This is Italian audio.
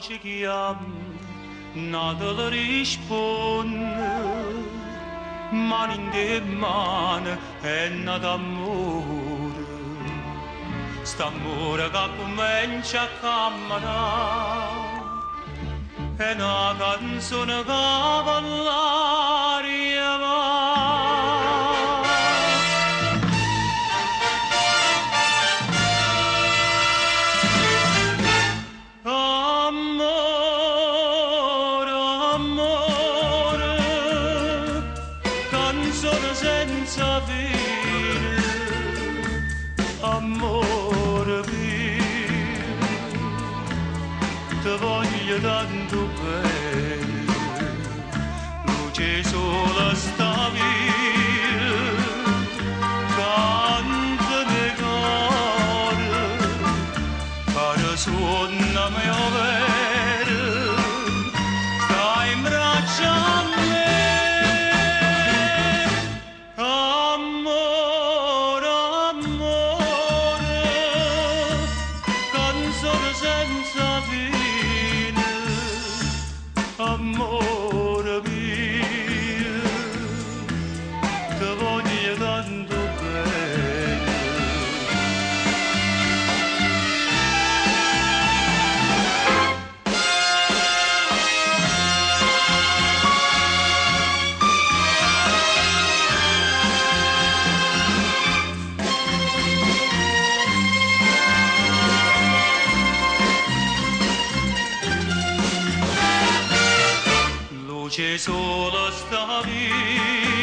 chiam nadalır iş pun manin de man en adamur stamura capumencia camera e una canzone cavallaria va. Amore, amore, canzone senza fine, amore mio, ti voglio tanto bene, luce sola sta via, cantami cuore, cara suona mia vera, stai in braccio a me. Amore, amore, canzone senza fine, amore mio, ti voglio tanto bene. Luce sola sta via,